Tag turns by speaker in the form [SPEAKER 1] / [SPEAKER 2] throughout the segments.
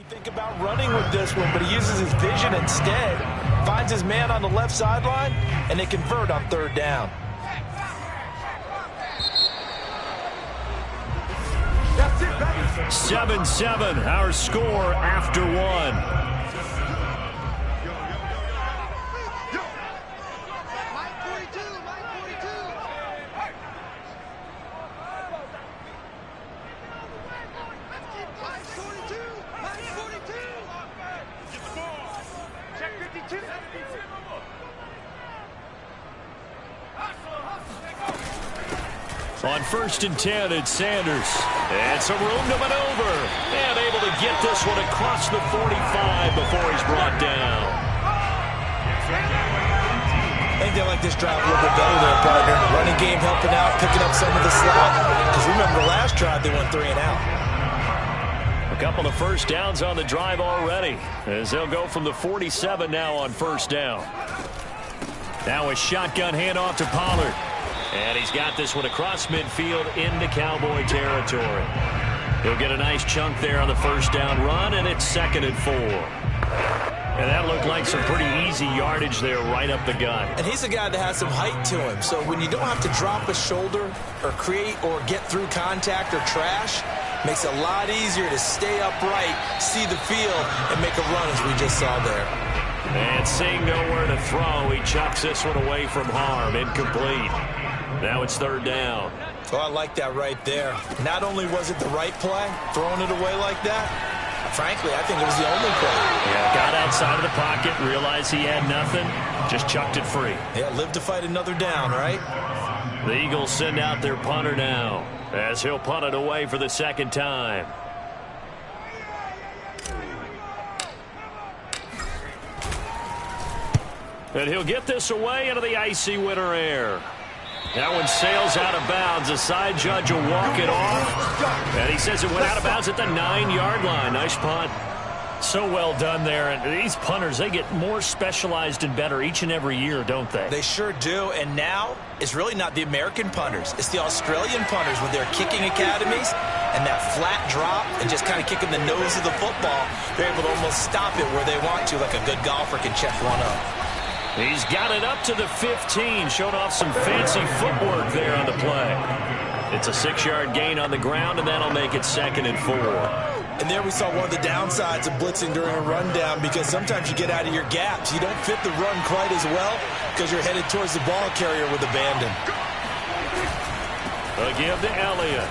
[SPEAKER 1] Think about running with this one, but he uses his vision instead. Finds his man on the left sideline, and they convert on third down.
[SPEAKER 2] That's it, baby.
[SPEAKER 3] 7-7, our score after one. On 1st and 10, it's Sanders. And some room to maneuver. And able to get this one across the 45 before he's brought down.
[SPEAKER 1] I think they like this drive a little bit better there, partner. Running game helping out, picking up some of the slack. Because remember, the last drive, they went 3 and out.
[SPEAKER 3] A couple of first downs on the drive already, as they'll go from the 47 now on 1st down. Now a shotgun handoff to Pollard. And he's got this one across midfield into Cowboy territory. He'll get a nice chunk there on the 1st down run, and it's 2nd and 4. And that looked like some pretty easy yardage there right up the gut.
[SPEAKER 1] And he's a guy that has some height to him. So when you don't have to drop a shoulder or create or get through contact or trash, makes it a lot easier to stay upright, see the field, and make a run as we just saw there.
[SPEAKER 3] And seeing nowhere to throw, he chucks this one away from harm. Incomplete. Now it's 3rd down.
[SPEAKER 1] Oh, I like that right there. Not only was it the right play, throwing it away like that, frankly, I think it was the only play.
[SPEAKER 3] Yeah, got outside of the pocket, realized he had nothing, just chucked it free.
[SPEAKER 1] Yeah, live to fight another down, right?
[SPEAKER 3] The Eagles send out their punter now, as he'll punt it away for the 2nd time. And he'll get this away into the icy winter air. That one sails out of bounds. The side judge will walk it off. And he says it went out of bounds at the 9-yard line. Nice punt. So well done there. And these punters, they get more specialized and better each and every year, don't they?
[SPEAKER 1] They sure do. And now it's really not the American punters. It's the Australian punters with their kicking academies and that flat drop and just kind of kicking the nose of the football. They're able to almost stop it where they want to, like a good golfer can check one up.
[SPEAKER 3] He's got it up to the 15, showed off some fancy footwork there on the play. It's a 6-yard gain on the ground, and that'll make it 2nd and 4.
[SPEAKER 1] And there we saw one of the downsides of blitzing during a rundown, because sometimes you get out of your gaps. You don't fit the run quite as well because you're headed towards the ball carrier with abandon.
[SPEAKER 3] A give to Elliott.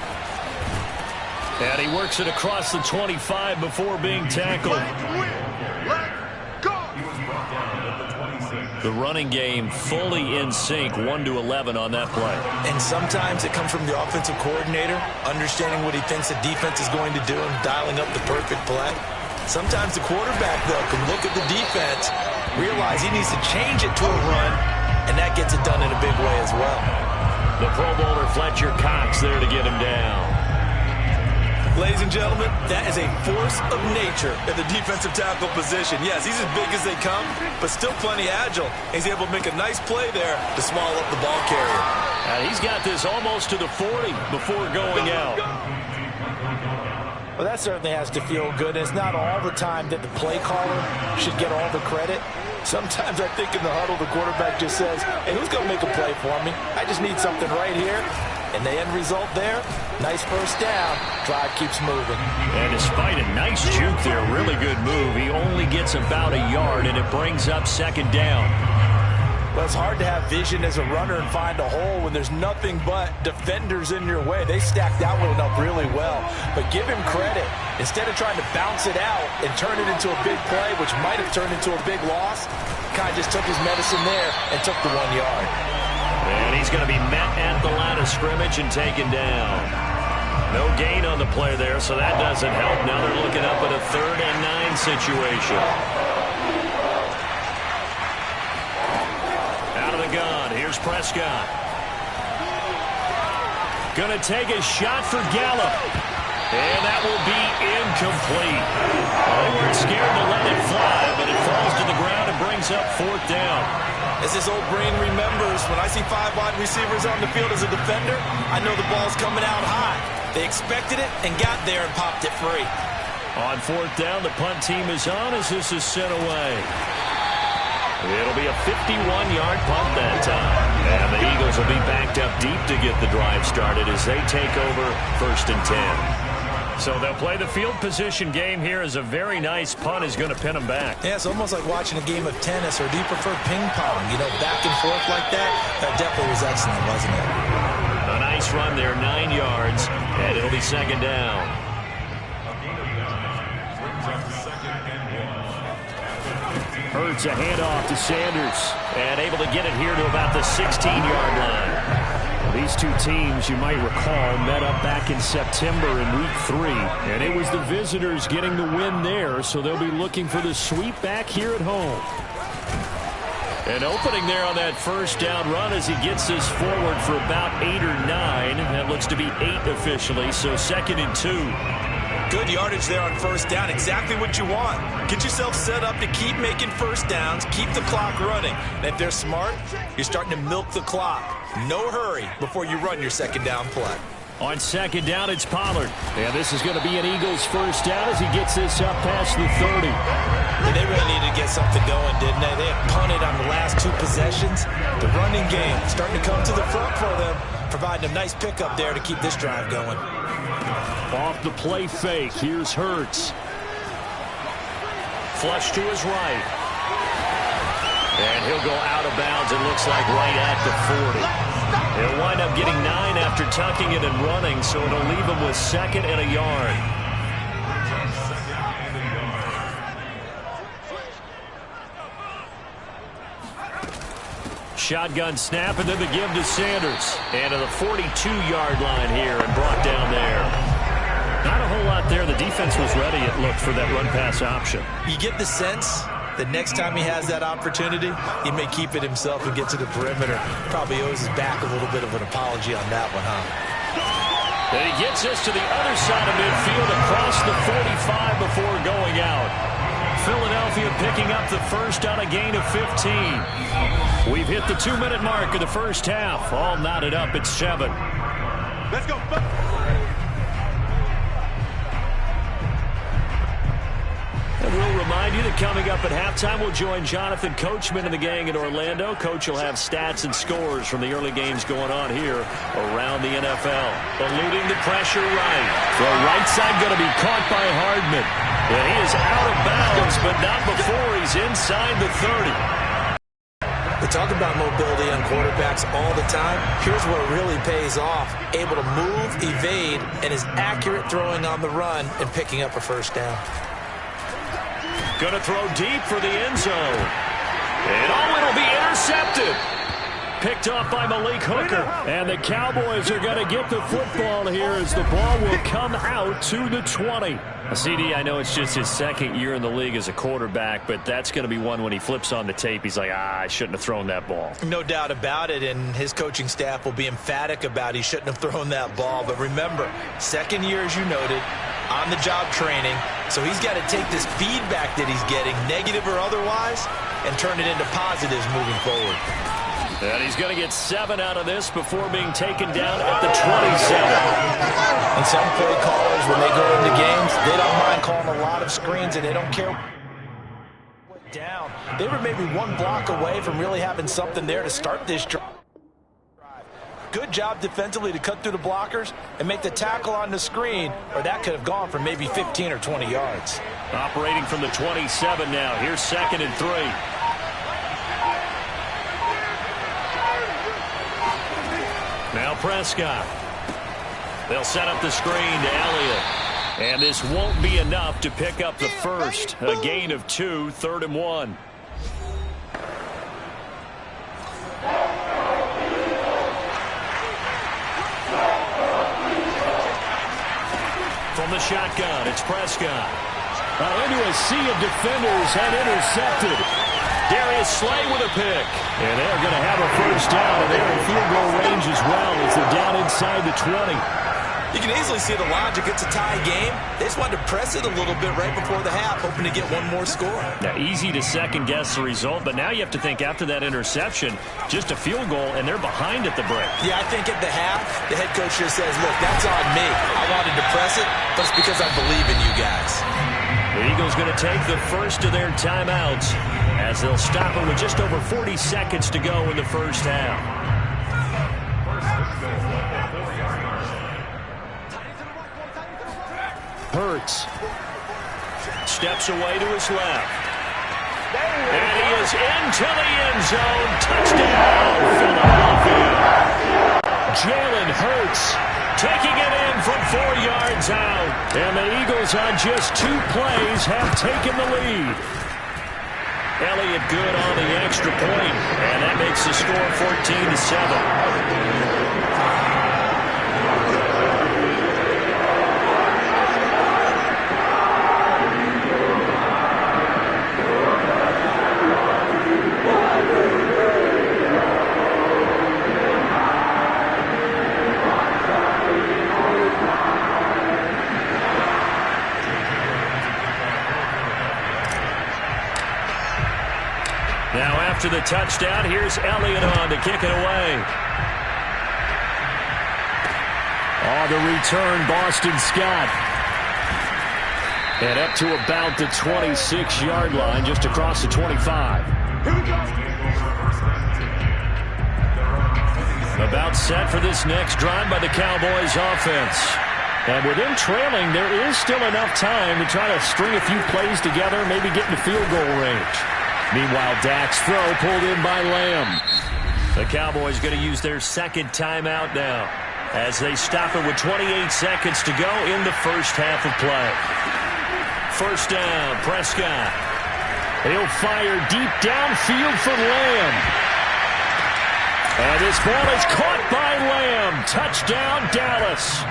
[SPEAKER 3] And he works it across the 25 before being tackled. The running game fully in sync, 1-11 on that play.
[SPEAKER 1] And sometimes it comes from the offensive coordinator, understanding what he thinks the defense is going to do and dialing up the perfect play. Sometimes the quarterback, though, can look at the defense, realize he needs to change it to a run, and that gets it done in a big way as well.
[SPEAKER 3] The Pro Bowler Fletcher Cox there to get him down.
[SPEAKER 1] Ladies and gentlemen, that is a force of nature at the defensive tackle position. Yes, he's as big as they come, but still plenty agile. He's able to make a nice play there to swallow up the ball carrier.
[SPEAKER 3] And he's got this almost to the 40 before going out.
[SPEAKER 1] Well, that certainly has to feel good. It's not all the time that the play caller should get all the credit. Sometimes I think in the huddle, the quarterback just says, hey, who's going to make a play for me? I just need something right here. And the end result there, nice 1st down. Drive keeps moving.
[SPEAKER 3] And despite a nice juke there, really good move, he only gets about a yard, and it brings up 2nd down.
[SPEAKER 1] Well, it's hard to have vision as a runner and find a hole when there's nothing but defenders in your way. They stacked that one up really well. But give him credit. Instead of trying to bounce it out and turn it into a big play, which might have turned into a big loss, kind of just took his medicine there and took the 1 yard.
[SPEAKER 3] And he's going to be met at the line of scrimmage and taken down. No gain on the play there, so that doesn't help. Now they're looking up at a 3rd and 9 situation. Out of the gun, here's Prescott. Going to take a shot for Gallup. And that will be incomplete. They weren't scared to let it fly, but it falls to the ground and brings up 4th down.
[SPEAKER 1] As his old brain remembers, when I see 5 wide receivers on the field as a defender, I know the ball's coming out high. They expected it and got there and popped it free.
[SPEAKER 3] On fourth down, the punt team is on as this is sent away. It'll be a 51-yard punt that time. And the Eagles will be backed up deep to get the drive started as they take over 1st and 10. So they'll play the field position game here as a very nice punt is going to pin them back.
[SPEAKER 1] Yeah, it's almost like watching a game of tennis, or do you prefer ping pong? You know, back and forth like that? That definitely was excellent, wasn't it?
[SPEAKER 3] A nice run there, 9 yards, and it'll be 2nd down. Hurts a handoff to Sanders, and able to get it here to about the 16-yard line. These two teams, you might recall, met up back in September in Week 3, and it was the visitors getting the win there, so they'll be looking for the sweep back here at home. An opening there on that first down run as he gets this forward for about 8 or 9. That looks to be 8 officially, so 2nd and 2.
[SPEAKER 1] Good yardage there on first down. Exactly what you want. Get yourself set up to keep making first downs, keep the clock running. And if they're smart, you're starting to milk the clock. No hurry before you run your 2nd down play.
[SPEAKER 3] On 2nd down, it's Pollard. And this is going to be an Eagles first down as he gets this up past the 30.
[SPEAKER 1] And they really needed to get something going, didn't they? They had punted on the last 2 possessions. The running game starting to come to the front for them, providing a nice pickup there to keep this drive going.
[SPEAKER 3] Off the play fake, here's Hurts. Flush to his right. And he'll go out of bounds, it looks like right at the 40. He'll wind up getting 9 after tucking it and running, so it'll leave him with 2nd and a yard. Shotgun snap, and then the give to Sanders. And to the 42-yard line here and brought down there. Not a whole lot there. The defense was ready, it looked, for that run-pass option.
[SPEAKER 1] You get the sense that next time he has that opportunity, he may keep it himself and get to the perimeter. Probably owes his back a little bit of an apology on that one, huh?
[SPEAKER 3] And he gets us to the other side of midfield across the 45 before going out. Philadelphia picking up the first on a gain of 15. We've hit the 2-minute mark of the first half. All knotted up at 7.
[SPEAKER 2] Let's go.
[SPEAKER 3] And we'll remind you that coming up at halftime, we'll join Jonathan Coachman and the gang in Orlando. Coach will have stats and scores from the early games going on here around the NFL. Eluding the pressure right. The right side going to be caught by Hardman. And he is out of bounds, but not before he's inside the 30.
[SPEAKER 1] We talk about mobility on quarterbacks all the time. Here's where it really pays off. Able to move, evade, and is accurate throwing on the run and picking up a first down.
[SPEAKER 3] Going to throw deep for the end zone. And it'll be intercepted. Picked off by Malik Hooker. And the Cowboys are going to get the football here as the ball will come out to the 20. CD, I know it's just his 2nd year in the league as a quarterback, but that's going to be one when he flips on the tape. He's like, I shouldn't have thrown that ball.
[SPEAKER 1] No doubt about it, and his coaching staff will be emphatic about he shouldn't have thrown that ball. But remember, 2nd year, as you noted, on-the-job training, so he's got to take this feedback that he's getting, negative or otherwise, and turn it into positives moving forward.
[SPEAKER 3] And he's going to get 7 out of this before being taken down at the 27.
[SPEAKER 1] And some play callers, when they go into games, they don't mind calling a lot of screens, and they don't care what down. They were maybe 1 block away from really having something there to start this drive. Good job defensively to cut through the blockers and make the tackle on the screen, or that could have gone for maybe 15 or 20 yards.
[SPEAKER 3] Operating from the 27 now. Here's 2nd and 3. Now Prescott. They'll set up the screen to Elliott. And this won't be enough to pick up the first. A gain of 2, 3rd and 1. From the shotgun, it's Prescott.
[SPEAKER 4] Into a sea of defenders and intercepted.
[SPEAKER 3] Darius Slay with a pick. And they're going to have a first down, and they're in field goal range as well as they're down inside the 20.
[SPEAKER 1] You can easily see the logic. It's a tie game. They just wanted to press it a little bit right before the half, hoping to get one more score.
[SPEAKER 3] Now, easy to second-guess the result, but now you have to think after that interception, just a field goal, and they're behind at the break.
[SPEAKER 1] Yeah, I think at the half, the head coach just says, look, that's on me. I wanted to press it, but it's because I believe in you guys.
[SPEAKER 3] The Eagles going to take the first of their timeouts as they'll stop it with just over 40 seconds to go in the first half. Hurts steps away to his left. And he is into the end zone. Touchdown, Philadelphia. Jalen Hurts taking it in from 4 yards out. And the Eagles on just 2 plays have taken the lead. Elliott good on the extra point, and that makes the score 14-7. Now after the touchdown, here's Elliott on to kick it away. On the return, Boston Scott. And up to about the 26-yard line, just across the 25. About set for this next drive by the Cowboys offense. And with them trailing, there is still enough time to try to string a few plays together, maybe get into field goal range. Meanwhile, Dak's throw pulled in by Lamb. The Cowboys going to use their second timeout now as they stop it with 28 seconds to go in the first half of play. First down, Prescott. He'll fire deep downfield for Lamb. And this ball is caught by Lamb. Touchdown, Dallas.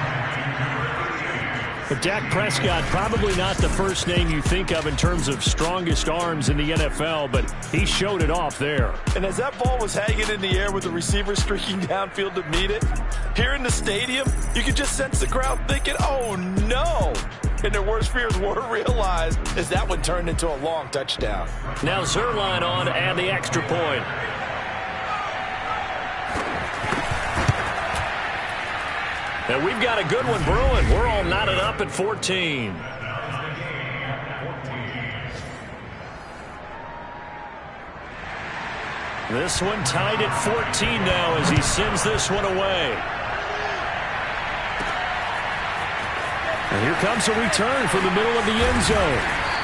[SPEAKER 3] But Dak Prescott, probably not the first name you think of in terms of strongest arms in the NFL, but he showed it off there.
[SPEAKER 1] And as that ball was hanging in the air with the receiver streaking downfield to meet it, here in the stadium, you could just sense the crowd thinking, oh no! And their worst fears were realized as that one turned into a long touchdown.
[SPEAKER 3] Now Zerline on and the extra point. And we've got a good one brewing. We're all knotted up at 14. This one tied at 14 now as he sends this one away. And here comes a return from the middle of the end zone.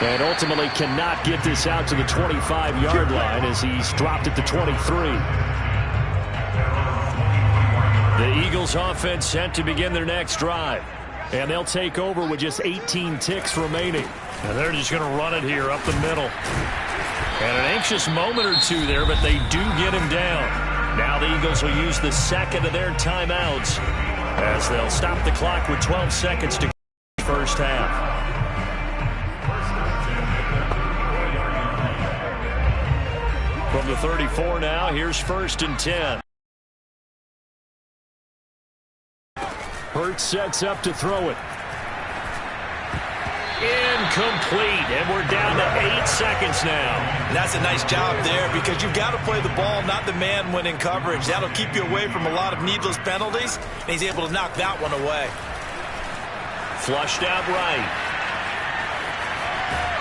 [SPEAKER 3] And ultimately cannot get this out to the 25-yard line as he's dropped at the 23. The Eagles offense set to begin their next drive. And they'll take over with just 18 ticks remaining. And they're just going to run it here up the middle. And an anxious moment or two there, but they do get him down. Now the Eagles will use the second of their timeouts as they'll stop the clock with 12 seconds to go in the first half. From the 34 now, here's 1st and 10. Hurts sets up to throw it. Incomplete, and we're down to 8 seconds now.
[SPEAKER 1] And that's a nice job there because you've got to play the ball, not the man when in coverage. That'll keep you away from a lot of needless penalties, and he's able to knock that one away.
[SPEAKER 3] Flushed out right.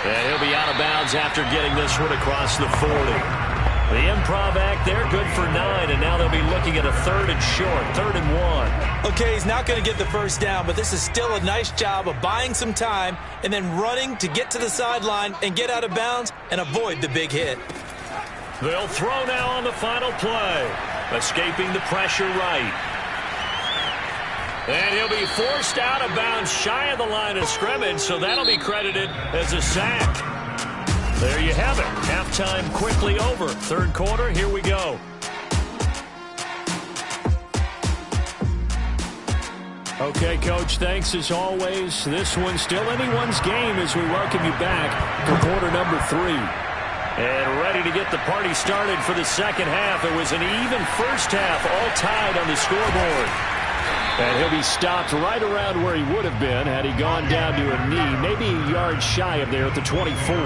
[SPEAKER 3] And he'll be out of bounds after getting this one across the 40. The improv act there, good for 9, and now they'll be looking at a 3rd and short, 3rd and 1.
[SPEAKER 1] Okay, he's not going to get the first down, but this is still a nice job of buying some time and then running to get to the sideline and get out of bounds and avoid the big hit.
[SPEAKER 3] They'll throw now on the final play, escaping the pressure right. And he'll be forced out of bounds shy of the line of scrimmage, so that'll be credited as a sack. There you have it. Halftime quickly over. 3rd quarter, here we go. Okay, Coach, thanks as always. This one's still anyone's game as we welcome you back for quarter number 3. And ready to get the party started for the second half. It was an even first half, all tied on the scoreboard.
[SPEAKER 4] And he'll be stopped right around where he would have been had he gone down to a knee, maybe a yard shy of there at the 24.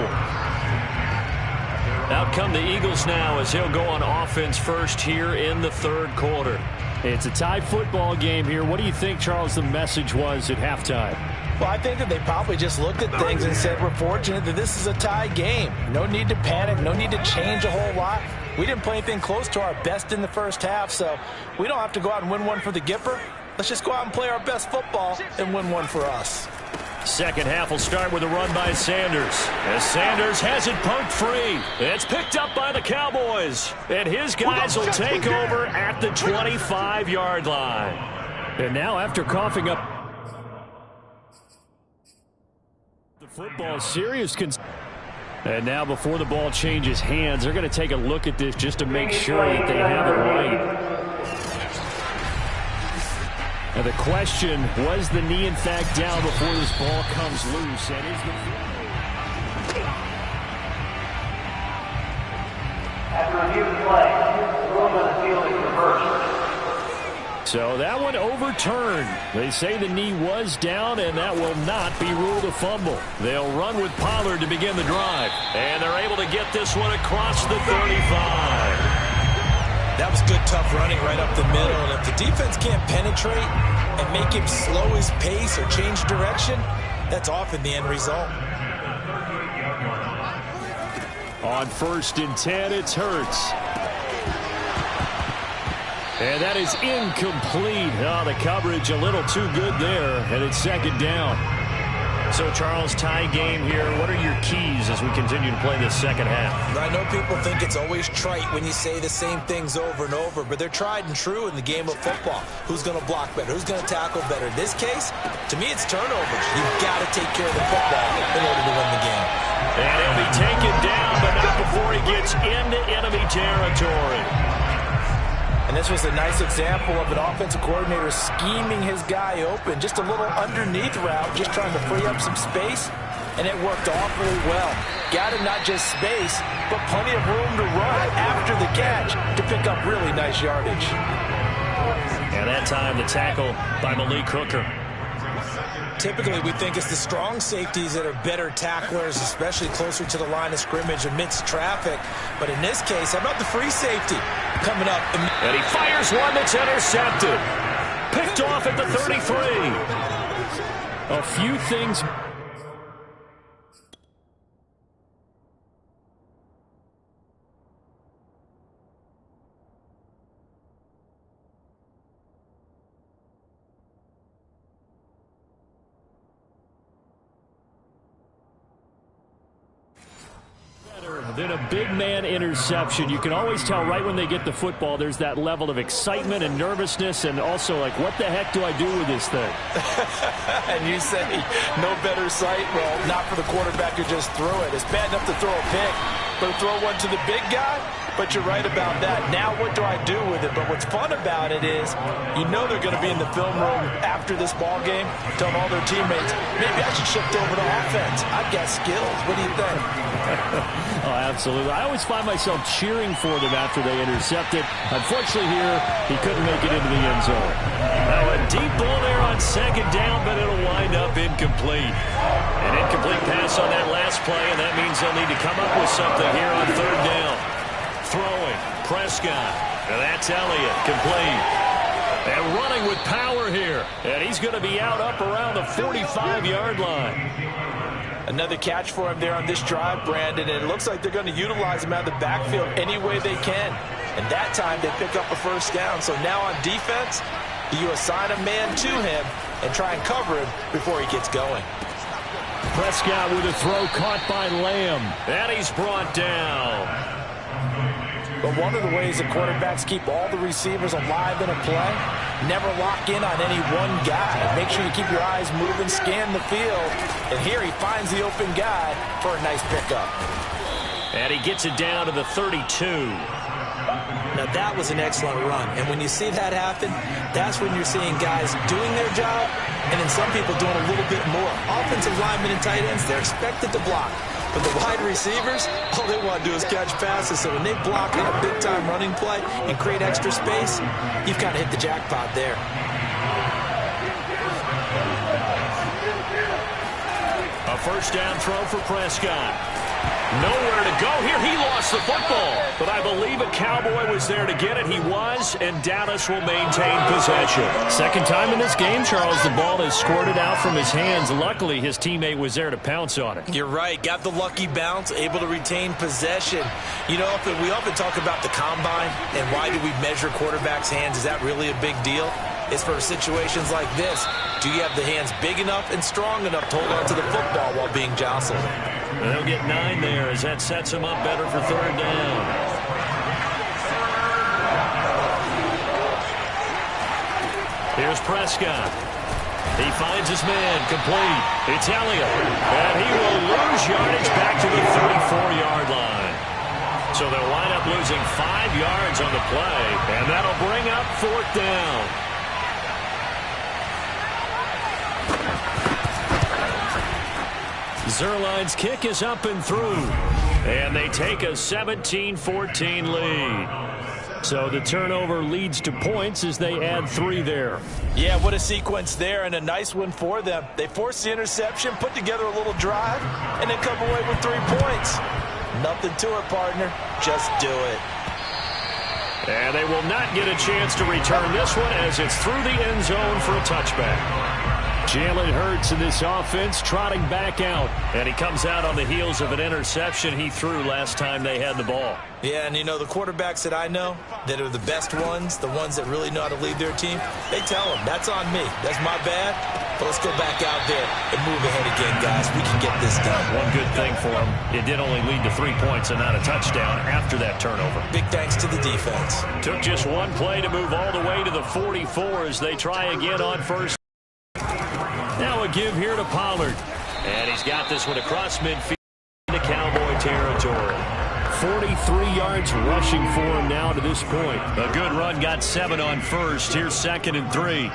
[SPEAKER 3] Out come the Eagles now as he'll go on offense first here in the third quarter.
[SPEAKER 4] It's a tie football game here. What do you think, Charles, the message was at halftime?
[SPEAKER 1] Well, I think that they probably just looked at things and said, we're fortunate that this is a tie game. No need to panic. No need to change a whole lot. We didn't play anything close to our best in the first half, so we don't have to go out and win one for the Gipper. Let's just go out and play our best football and win one for us.
[SPEAKER 3] Second half will start with a run by Sanders. As Sanders has it poked free. It's picked up by the Cowboys. And his guys will take over at the 25-yard line.
[SPEAKER 4] And now after coughing up the football, serious concern. And now before the ball changes hands, they're going to take a look at this just to make sure that they have it right. And the question, was the knee in fact down before this ball comes loose? And is
[SPEAKER 5] after review of play, the rule on the field is reversed.
[SPEAKER 4] So that one overturned. They say the knee was down, and that will not be ruled a fumble. They'll run with Pollard to begin the drive.
[SPEAKER 3] And they're able to get this one across the 35.
[SPEAKER 1] That was good, tough running right up the middle. And if the defense can't penetrate and make him slow his pace or change direction, that's often the end result.
[SPEAKER 4] On 1st and 10, it's Hurts. And that is incomplete. Oh, the coverage a little too good there, and it's second down.
[SPEAKER 3] So, Charles, tie game here. What are your keys as we continue to play this second half?
[SPEAKER 1] I know people think it's always trite when you say the same things over and over, but they're tried and true in the game of football. Who's going to block better? Who's going to tackle better? In this case, to me, it's turnovers. You've got to take care of the football in order to win the game.
[SPEAKER 3] And he'll be taken down, but not before he gets into enemy territory.
[SPEAKER 1] And this was a nice example of an offensive coordinator scheming his guy open. Just a little underneath route, just trying to free up some space, and it worked awfully well. Got him not just space, but plenty of room to run after the catch to pick up really nice yardage.
[SPEAKER 3] And that time, the tackle by Malik Hooker.
[SPEAKER 1] Typically, we think it's the strong safeties that are better tacklers, especially closer to the line of scrimmage amidst traffic. But in this case, how about the free safety coming up?
[SPEAKER 3] And he fires one that's intercepted. Picked off at the 33.
[SPEAKER 4] A few things. Than a big man interception. You can always tell right when they get the football, there's that level of excitement and nervousness, and also like, what the heck do I do with this thing?
[SPEAKER 1] And you say, no better sight? Well, not for the quarterback to just throw it. It's bad enough to throw a pick, but to throw one to the big guy? But you're right about that. Now what do I do with it? But what's fun about it is, you know they're going to be in the film room after this ball game, telling all their teammates, maybe I should shift over to offense. I've got skills. What do you think?
[SPEAKER 4] Oh, absolutely. I always find myself cheering for them after they intercept it. Unfortunately here, he couldn't make it into the end zone.
[SPEAKER 3] Now a deep ball there on second down, but it'll wind up incomplete. An incomplete pass on that last play, and that means they'll need to come up with something here on third down. Throwing, Prescott, and that's Elliott, complete. And running with power here, and he's going to be out up around the 45-yard line.
[SPEAKER 1] Another catch for him there on this drive, Brandon, and it looks like they're going to utilize him out of the backfield any way they can. And that time they pick up a first down. So now on defense, you assign a man to him and try and cover him before he gets going.
[SPEAKER 4] Prescott with a throw caught by Lamb.
[SPEAKER 3] And he's brought down.
[SPEAKER 1] But one of the ways the quarterbacks keep all the receivers alive in a play, never lock in on any one guy. Make sure you keep your eyes moving, scan the field. And here he finds the open guy for a nice pickup.
[SPEAKER 3] And he gets it down to the 32.
[SPEAKER 1] Now that was an excellent run. And when you see that happen, that's when you're seeing guys doing their job and then some people doing a little bit more. Offensive linemen and tight ends, they're expected to block. But the wide receivers, all they want to do is catch passes. So when they block on a big-time running play and create extra space, you've got to hit the jackpot there.
[SPEAKER 3] A first down throw for Prescott. Nowhere to go here. He lost the football. But I believe a Cowboy was there to get it. He was, and Dallas will maintain possession.
[SPEAKER 4] Second time in this game, Charles, the ball has squirted out from his hands. Luckily, his teammate was there to pounce on it.
[SPEAKER 1] You're right. Got the lucky bounce, able to retain possession. You know, we often talk about the combine and why do we measure quarterbacks' hands. Is that really a big deal? It's for situations like this. Do you have the hands big enough and strong enough to hold on to the football while being jostled?
[SPEAKER 3] They'll get 9 there as that sets him up better for third down. Here's Prescott. He finds his man, complete. It's Elliott, and he will lose yardage back to the 34-yard line. So they'll wind up losing 5 yards on the play, and that'll bring up fourth down. Zerline's kick is up and through, and they take a 17-14 lead. So the turnover leads to points as they add 3 there.
[SPEAKER 1] Yeah, what a sequence there, and a nice one for them. They forced the interception, put together a little drive, and then come away with 3 points. Nothing to it, partner. Just do it.
[SPEAKER 3] And they will not get a chance to return this one as it's through the end zone for a touchback.
[SPEAKER 4] Jalen Hurts in this offense trotting back out.
[SPEAKER 3] And he comes out on the heels of an interception he threw last time they had the ball.
[SPEAKER 1] Yeah, and you know, the quarterbacks that I know that are the best ones, the ones that really know how to lead their team, they tell them, that's on me. That's my bad. But let's go back out there and move ahead again, guys. We can get this done.
[SPEAKER 3] One good thing for him, it did only lead to 3 points and not a touchdown after that turnover.
[SPEAKER 1] Big thanks to the defense.
[SPEAKER 3] Took just one play to move all the way to the 44 as they try again on first. Now a give here to Pollard. And he's got this one across midfield into Cowboy territory.
[SPEAKER 4] 43 yards rushing for him now to this point.
[SPEAKER 3] A good run, got 7 on first. Here's 2nd and 3.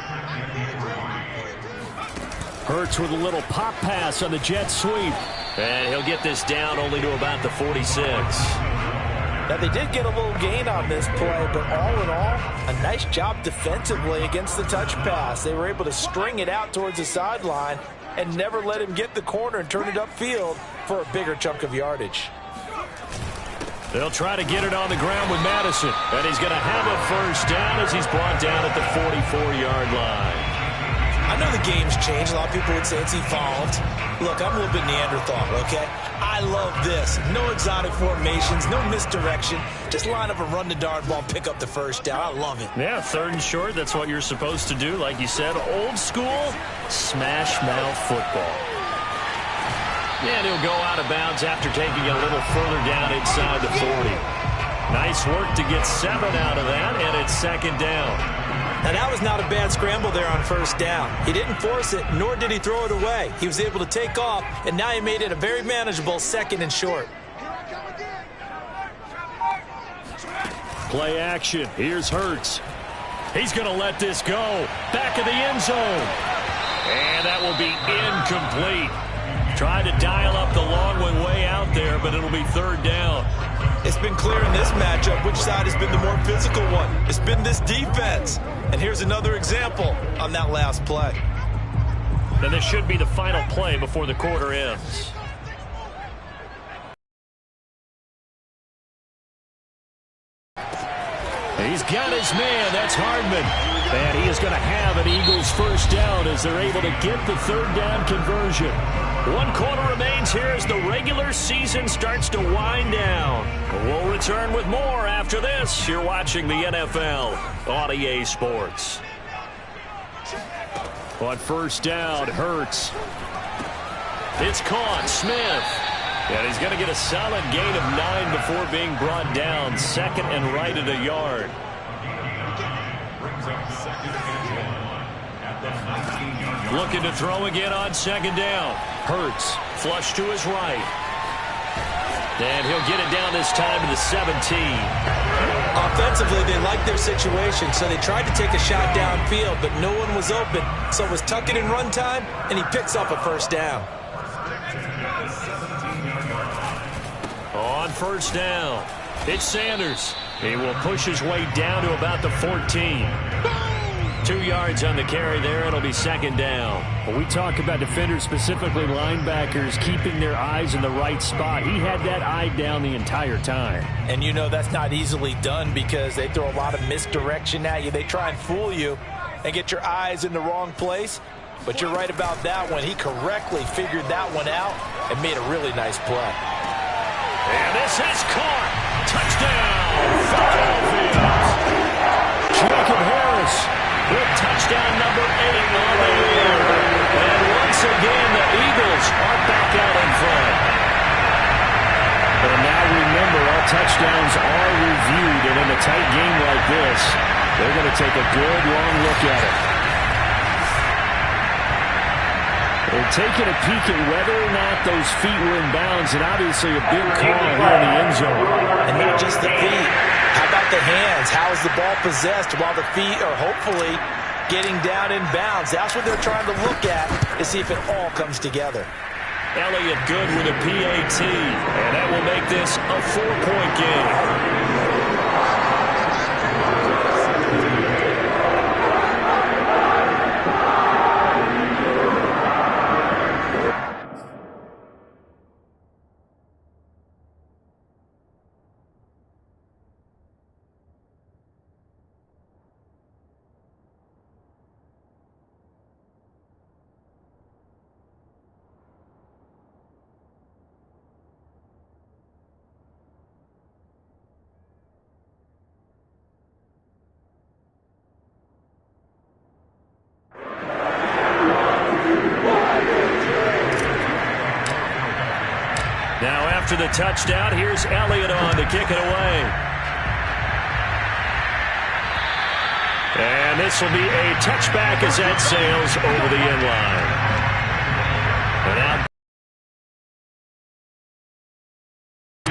[SPEAKER 4] Hurts with a little pop pass on the jet sweep.
[SPEAKER 3] And he'll get this down only to about the 46.
[SPEAKER 1] Now, they did get a little gain on this play, but all in all, a nice job defensively against the touch pass. They were able to string it out towards the sideline and never let him get the corner and turn it upfield for a bigger chunk of yardage.
[SPEAKER 3] They'll try to get it on the ground with Madison, and he's going to have a first down as he's brought down at the 44-yard line.
[SPEAKER 1] I know the game's changed. A lot of people would say it's evolved. Look, I'm a little bit Neanderthal, okay? I love this. No exotic formations, no misdirection. Just line up and run the darn ball, pick up the first down. I love it.
[SPEAKER 3] Yeah, 3rd and short, that's what you're supposed to do. Like you said, old school, smash mouth football. And he'll go out of bounds after taking a little further down inside the 40. Nice work to get 7 out of that, and it's 2nd down.
[SPEAKER 1] Now, that was not a bad scramble there on first down. He didn't force it, nor did he throw it away. He was able to take off, and now he made it a very manageable 2nd and short.
[SPEAKER 4] Play action. Here's Hurts.
[SPEAKER 3] He's going to let this go. Back of the end zone. And that will be incomplete. Tried to dial up the long one way out there, but it'll be 3rd down.
[SPEAKER 1] It's been clear in this matchup which side has been the more physical one. It's been this defense. And here's another example on that last play.
[SPEAKER 3] And this should be the final play before the quarter ends.
[SPEAKER 4] He's got his man. That's Hardman. And he is going to have an Eagles first down as they're able to get the 3rd down conversion.
[SPEAKER 3] 1 quarter remains here as the regular season starts to wind down. We'll return with more after this. You're watching the NFL on EA Sports.
[SPEAKER 4] On first down, Hurts.
[SPEAKER 3] It's caught. Smith. And he's going to get a solid gain of 9 before being brought down. 2nd and right at a yard. Looking to throw again on 2nd down. Hurts. Flush to his right. And he'll get it down this time to the 17.
[SPEAKER 1] Offensively, they liked their situation, so they tried to take a shot downfield, but no one was open. So it was tuck it in run time, and he picks up a first down.
[SPEAKER 3] On first down, it's Sanders. He will push his way down to about the 14. 2 yards on the carry there. It'll be second down.
[SPEAKER 4] When we talk about defenders, specifically linebackers, keeping their eyes in the right spot, he had that eye down the entire time.
[SPEAKER 1] And you know that's not easily done because they throw a lot of misdirection at you. They try and fool you and get your eyes in the wrong place. But you're right about that one. He correctly figured that one out and made a really nice play.
[SPEAKER 3] And this is caught. Touchdown, Philadelphia.
[SPEAKER 4] Jacob Harris
[SPEAKER 3] with touchdown number 8 on the year. And once again, the Eagles are back out in front.
[SPEAKER 4] And now remember, all touchdowns are reviewed. And in a tight game like this, they're going to take a good, long look at it. They're taking a peek at whether or not those feet were in bounds, and obviously a big call here in the end zone.
[SPEAKER 1] And not just the feet. How about the hands? How is the ball possessed while the feet are hopefully getting down in bounds? That's what they're trying to look at to see if it all comes together.
[SPEAKER 3] Elliott good with a PAT, and that will make this a 4-point game. After the touchdown, here's Elliott on to kick it away. And this will be a touchback as that sails over the end line. And now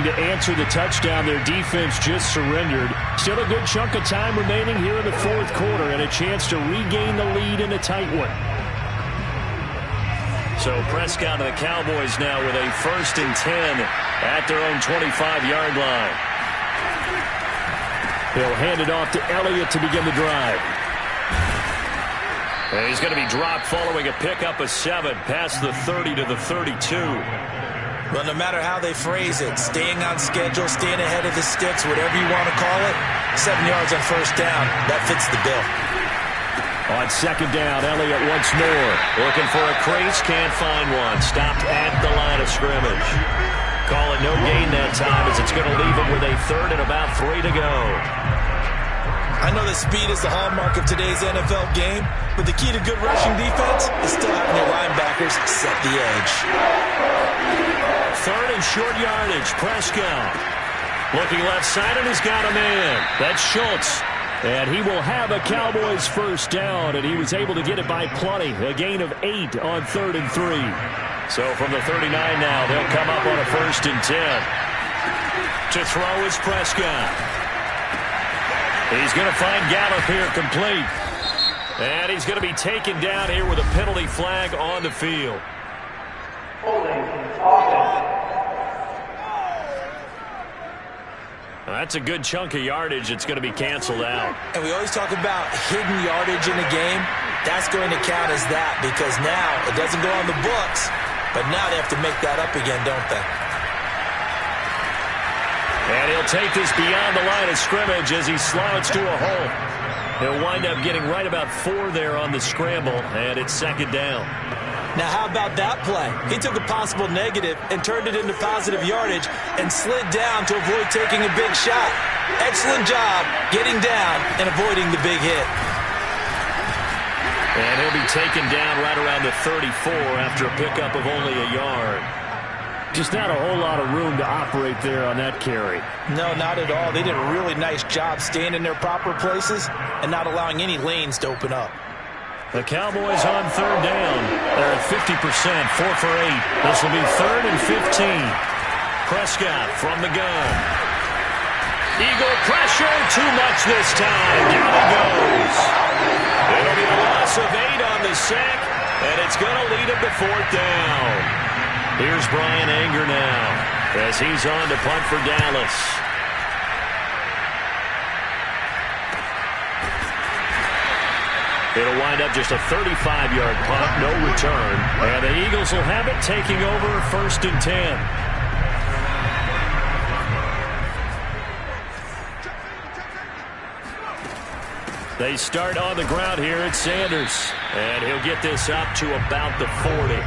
[SPEAKER 3] to answer the touchdown, their defense just surrendered. Still a good chunk of time remaining here in the fourth quarter and a chance to regain the lead in a tight one. So Prescott and the Cowboys now with a 1st and 10 at their own 25-yard line.
[SPEAKER 4] They'll hand it off to Elliott to begin the drive.
[SPEAKER 3] And he's going to be dropped following a pickup of 7 past the 30 to the 32.
[SPEAKER 1] Well, no matter how they phrase it, staying on schedule, staying ahead of the sticks, whatever you want to call it, 7 yards on 1st down, that fits the bill.
[SPEAKER 4] On 2nd down, Elliott once more.
[SPEAKER 3] Looking for a crease, can't find one. Stopped at the line of scrimmage. Call it no gain that time as it's going to leave him with a 3rd and about 3 to go.
[SPEAKER 1] I know that speed is the hallmark of today's NFL game, but the key to good rushing defense is still having your linebackers set the edge.
[SPEAKER 3] 3rd and short yardage, Prescott. Looking left side, and he's got a man. That's Schultz.
[SPEAKER 4] And he will have a Cowboys 1st down, and he was able to get it by plenty. A gain of 8 on 3rd and 3.
[SPEAKER 3] So from the 39 now, they'll come up on a 1st and 10. To throw is Prescott. He's going to find Gallup here complete. And he's going to be taken down here with a penalty flag on the field. That's a good chunk of yardage. It's going to be canceled out.
[SPEAKER 1] And we always talk about hidden yardage in a game. That's going to count as that because now it doesn't go on the books, but now they have to make that up again, don't they?
[SPEAKER 3] And he'll take this beyond the line of scrimmage as he slides to a hole. He'll wind up getting right about 4 there on the scramble, and it's 2nd down.
[SPEAKER 1] Now, how about that play? He took a possible negative and turned it into positive yardage and slid down to avoid taking a big shot. Excellent job getting down and avoiding the big hit.
[SPEAKER 3] And he'll be taken down right around the 34 after a pickup of only a yard.
[SPEAKER 4] Just not a whole lot of room to operate there on that carry.
[SPEAKER 1] No, not at all. They did a really nice job staying in their proper places and not allowing any lanes to open up.
[SPEAKER 3] The Cowboys on 3rd down. They're at 50%, 4 for 8. This will be 3rd and 15. Prescott from the gun. Eagle pressure, too much this time. Down he goes. It'll be a loss of 8 on the sack, and it's going to lead him to 4th down. Here's Brian Anger now as he's on to punt for Dallas. It'll wind up just a 35-yard punt, no return. And the Eagles will have it, taking over 1st and 10. They start on the ground here at Sanders. And he'll get this up to about the 40.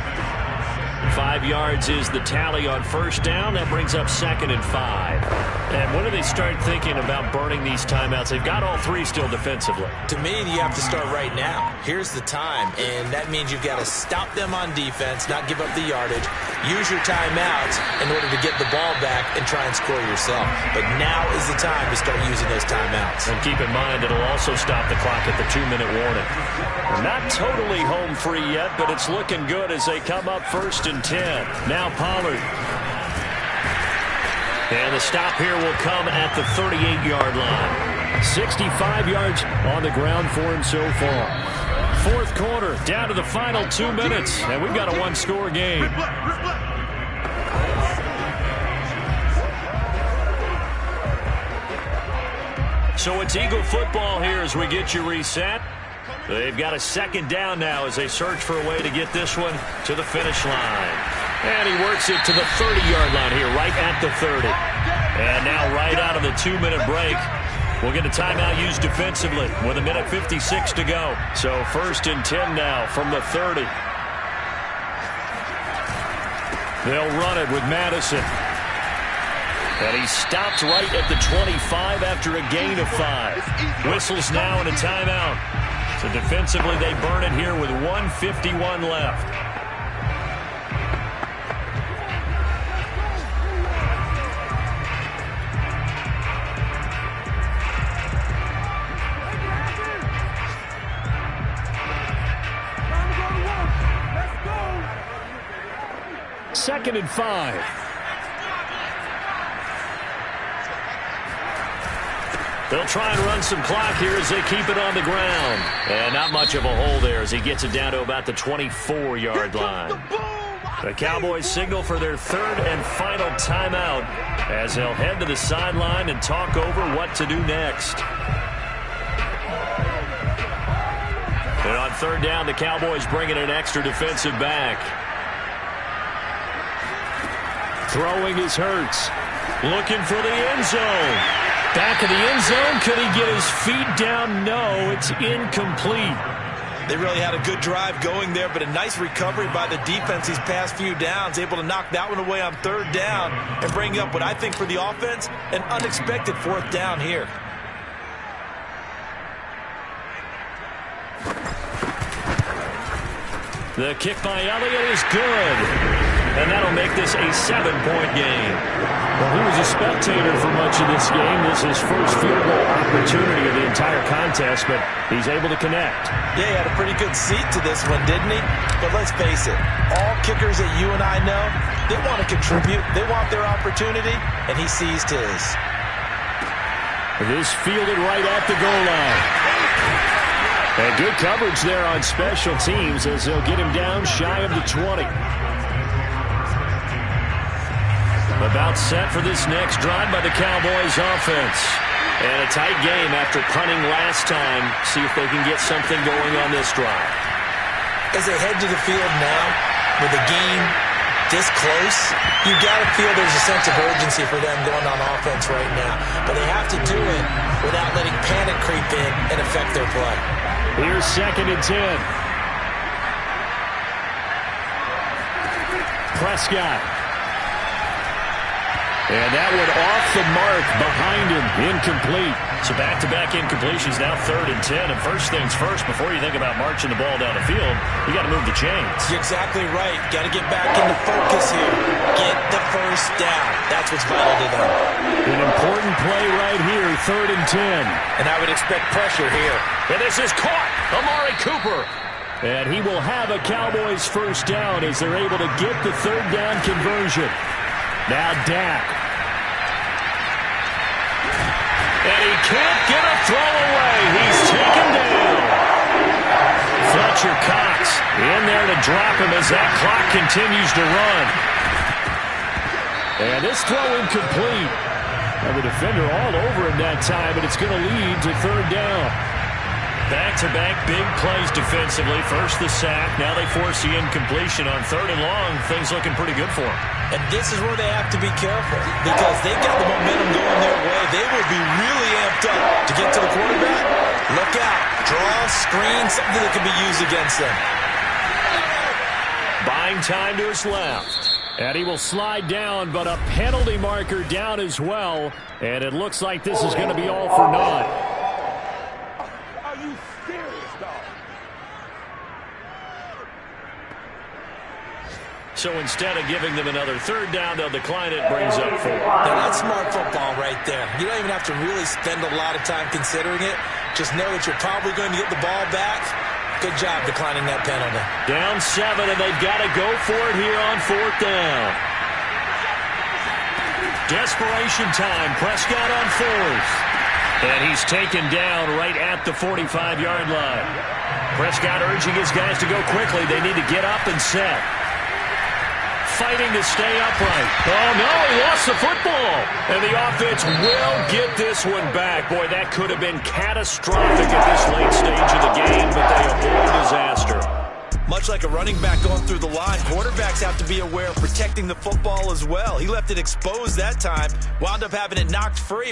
[SPEAKER 3] 5 yards is the tally on 1st down. That brings up 2nd and 5. And when do they start thinking about burning these timeouts? They've got all 3 still defensively.
[SPEAKER 1] To me, you have to start right now. Here's the time, and that means you've got to stop them on defense, not give up the yardage, use your timeouts in order to get the ball back and try and score yourself. But now is the time to start using those timeouts.
[SPEAKER 3] And keep in mind, it'll also stop the clock at the 2-minute warning. We're not totally home free yet, but it's looking good as they come up 1st and 10. Now Pollard. And the stop here will come at the 38-yard line. 65 yards on the ground for him so far. 4th quarter, down to the final 2 minutes, and we've got a 1-score game. So it's Eagle football here as we get you reset. They've got a 2nd down now as they search for a way to get this one to the finish line. And he works it to the 30-yard line here, right at the 30. And now right out of the 2-minute break, we'll get a timeout used defensively with 1:56 to go. So 1st and 10 now from the 30. They'll run it with Madison. And he stopped right at the 25 after a gain of 5. Whistles now and a timeout. So defensively, they burn it here with 1:51 left. Second and 5. They'll try and run some clock here as they keep it on the ground. And not much of a hole there as he gets it down to about the 24-yard line. The Cowboys signal for their 3rd and final timeout as they'll head to the sideline and talk over what to do next. And on 3rd down, the Cowboys bring in an extra defensive back. Throwing is Hurts. Looking for the end zone. Back of the end zone. Could he get his feet down? No, it's incomplete.
[SPEAKER 1] They really had a good drive going there, but a nice recovery by the defense these past few downs, able to knock that one away on 3rd down and bring up what I think for the offense, an unexpected 4th down here.
[SPEAKER 3] The kick by Elliott is good. And that'll make this a 7-point game.
[SPEAKER 4] Well, he was a spectator for much of this game. This is his first field goal opportunity of the entire contest, but he's able to connect.
[SPEAKER 1] Yeah, he had a pretty good seat to this one, didn't he? But let's face it, all kickers that you and I know, they want to contribute. They want their opportunity, and he seized his.
[SPEAKER 4] This fielded right at the goal line. And good coverage there on special teams as they'll get him down shy of the 20.
[SPEAKER 3] About set for this next drive by the Cowboys offense. And a tight game after punting last time. See if they can get something going on this drive.
[SPEAKER 1] As they head to the field now, with the game this close, you got to feel there's a sense of urgency for them going on offense right now. But they have to do it without letting panic creep in and affect their play.
[SPEAKER 4] Here's 2nd and 10. Prescott. And that one off the mark behind him. Incomplete.
[SPEAKER 3] So back-to-back incompletions, now 3rd and 10. And first things first, before you think about marching the ball down the field, you got to move the chains.
[SPEAKER 1] You're exactly right. Got to get back into focus here. Get the first down. That's what's vital to them.
[SPEAKER 4] An important play right here, 3rd and 10.
[SPEAKER 1] And I would expect pressure here.
[SPEAKER 3] And this is caught. Amari Cooper.
[SPEAKER 4] And he will have a Cowboys first down as they're able to get the 3rd down conversion. Now Dak.
[SPEAKER 3] And he can't get a throw away. He's taken down. Fletcher Cox in there to drop him as that clock continues to run.
[SPEAKER 4] And this throw incomplete. And the defender all over him that time, but it's going to lead to 3rd down.
[SPEAKER 3] Back-to-back big plays defensively. First the sack. Now they force the incompletion on 3rd and long. Things looking pretty good for them.
[SPEAKER 1] And this is where they have to be careful because they've got the momentum going their way. They will be really amped up to get to the quarterback. Look out. Draw, screen, something that can be used against them.
[SPEAKER 3] Buying time to his left.
[SPEAKER 4] And he will slide down, but a penalty marker down as well. And it looks like this is going to be all for naught.
[SPEAKER 2] Are you serious, dog?
[SPEAKER 3] So instead of giving them another 3rd down, they'll decline it. Brings up 4.
[SPEAKER 1] Now, that's smart football right there. You don't even have to really spend a lot of time considering it. Just know that you're probably going to get the ball back. Good job declining that penalty.
[SPEAKER 3] Down 7, and they've got to go for it here on 4th down. Desperation time. Prescott on 4th. And he's taken down right at the 45-yard line. Prescott urging his guys to go quickly. They need to get up and set. Fighting to stay upright. Oh, no, he lost the football. And the offense will get this one back. Boy, that could have been catastrophic at this late stage of the game, but they avoid disaster.
[SPEAKER 1] Much like a running back going through the line, quarterbacks have to be aware of protecting the football as well. He left it exposed that time, wound up having it knocked free.